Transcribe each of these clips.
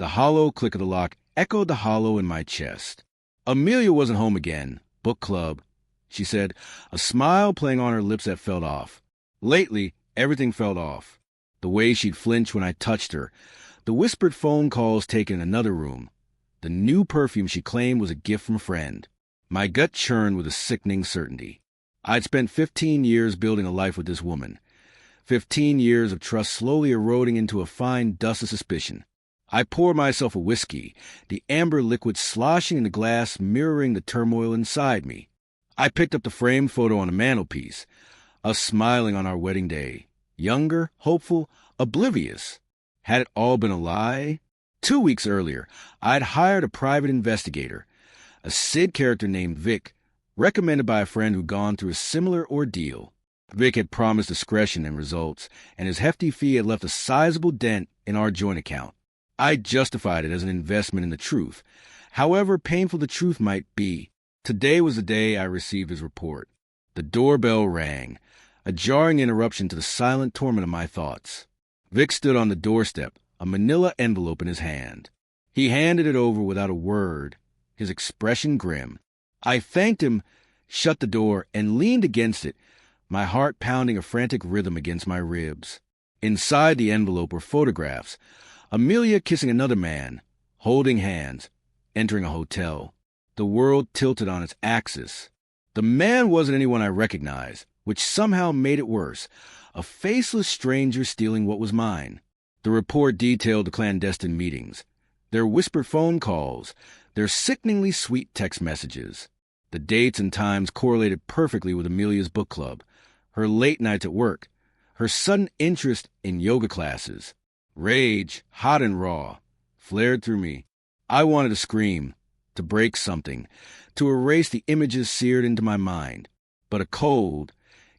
The hollow click of the lock echoed the hollow in my chest. Amelia wasn't home again. Book club, she said, a smile playing on her lips that fell off. Lately, everything fell off. The way she'd flinch when I touched her. The whispered phone calls taken in another room. The new perfume she claimed was a gift from a friend. My gut churned with a sickening certainty. I'd spent 15 years building a life with this woman. 15 years of trust slowly eroding into a fine dust of suspicion. I poured myself a whiskey, the amber liquid sloshing in the glass mirroring the turmoil inside me. I picked up the framed photo on the mantelpiece, us smiling on our wedding day. Younger, hopeful, oblivious. Had it all been a lie? 2 weeks earlier, I'd hired a private investigator, a Sid character named Vic, recommended by a friend who'd gone through a similar ordeal. Vic had promised discretion and results, and his hefty fee had left a sizable dent in our joint account. I justified it as an investment in the truth. However painful the truth might be, today was the day I received his report. The doorbell rang, a jarring interruption to the silent torment of my thoughts. Vic stood on the doorstep, a manila envelope in his hand. He handed it over without a word, his expression grim. I thanked him, shut the door, and leaned against it, my heart pounding a frantic rhythm against my ribs. Inside the envelope were photographs. Amelia kissing another man, holding hands, entering a hotel. The world tilted on its axis. The man wasn't anyone I recognized, which somehow made it worse. A faceless stranger stealing what was mine. The report detailed the clandestine meetings, their whispered phone calls, their sickeningly sweet text messages. The dates and times correlated perfectly with Amelia's book club, her late nights at work, her sudden interest in yoga classes. Rage, hot and raw, flared through me. I wanted to scream, to break something, to erase the images seared into my mind. But a cold,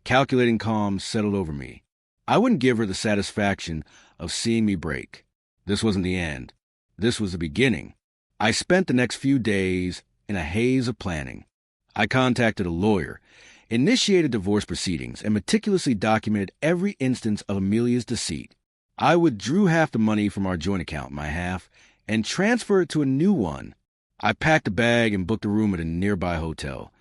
calculating calm settled over me. I wouldn't give her the satisfaction of seeing me break. This wasn't the end. This was the beginning. I spent the next few days in a haze of planning. I contacted a lawyer, initiated divorce proceedings, and meticulously documented every instance of Amelia's deceit. I withdrew half the money from our joint account, my half, and transferred it to a new one. I packed a bag and booked a room at a nearby hotel,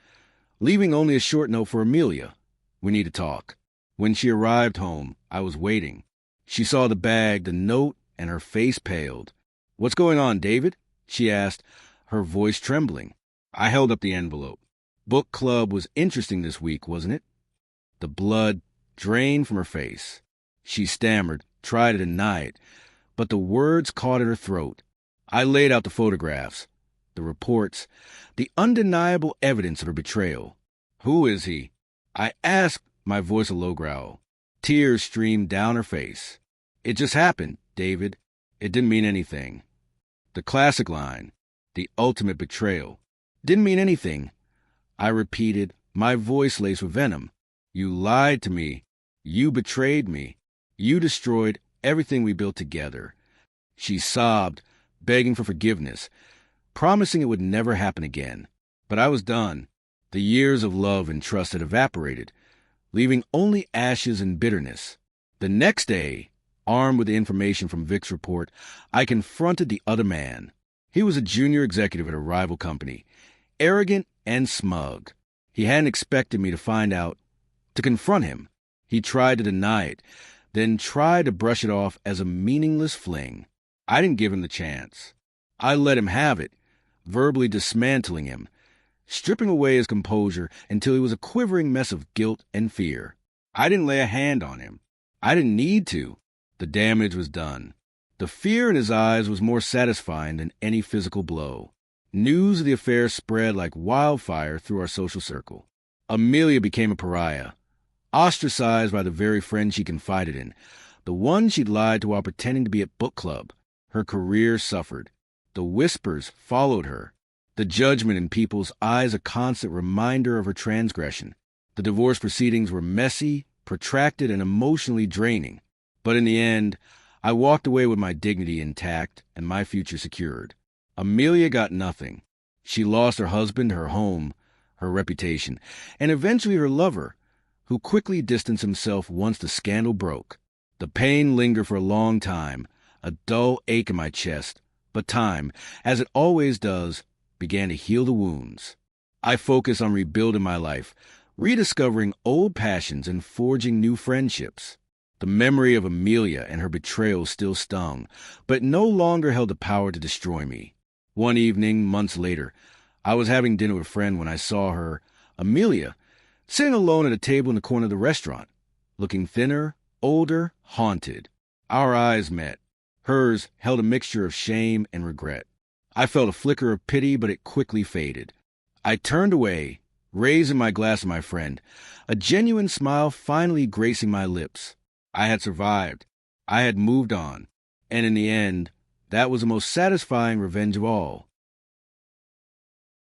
leaving only a short note for Amelia. We need to talk. When she arrived home, I was waiting. She saw the bag, the note, and her face paled. "What's going on, David?" she asked, her voice trembling. I held up the envelope. Book club was interesting this week, wasn't it? The blood drained from her face. She stammered, tried to deny it, but the words caught at her throat. I laid out the photographs, the reports, the undeniable evidence of her betrayal. "Who is he?" I asked, my voice a low growl. Tears streamed down her face. "It just happened, David. It didn't mean anything." The classic line, the ultimate betrayal. "Didn't mean anything," I repeated, my voice laced with venom. "You lied to me. You betrayed me. You destroyed everything we built together." She sobbed, begging for forgiveness, promising it would never happen again. But I was done. The years of love and trust had evaporated, leaving only ashes and bitterness. The next day, armed with the information from Vic's report, I confronted the other man. He was a junior executive at a rival company, arrogant and smug. He hadn't expected me to find out, to confront him. He tried to deny it, then tried to brush it off as a meaningless fling. I didn't give him the chance. I let him have it, verbally dismantling him, stripping away his composure until he was a quivering mess of guilt and fear. I didn't lay a hand on him. I didn't need to. The damage was done. The fear in his eyes was more satisfying than any physical blow. News of the affair spread like wildfire through our social circle. Amelia became a pariah, ostracized by the very friend she confided in, the one she'd lied to while pretending to be at book club. Her career suffered. The whispers followed her. The judgment in people's eyes a constant reminder of her transgression. The divorce proceedings were messy, protracted, and emotionally draining. But in the end, I walked away with my dignity intact and my future secured. Amelia got nothing. She lost her husband, her home, her reputation, and eventually her lover, who quickly distanced himself once the scandal broke. The pain lingered for a long time, a dull ache in my chest, But time, as it always does, began to heal the wounds. I focused on rebuilding my life, rediscovering old passions and forging new friendships. The memory of Amelia and her betrayal still stung, but no longer held the power to destroy me. One evening, months later, I was having dinner with a friend when I saw her, Amelia, sitting alone at a table in the corner of the restaurant, looking thinner, older, haunted. Our eyes met. Hers held a mixture of shame and regret. I felt a flicker of pity, but it quickly faded. I turned away, raising my glass to my friend, a genuine smile finally gracing my lips. I had survived. I had moved on. And in the end, that was the most satisfying revenge of all.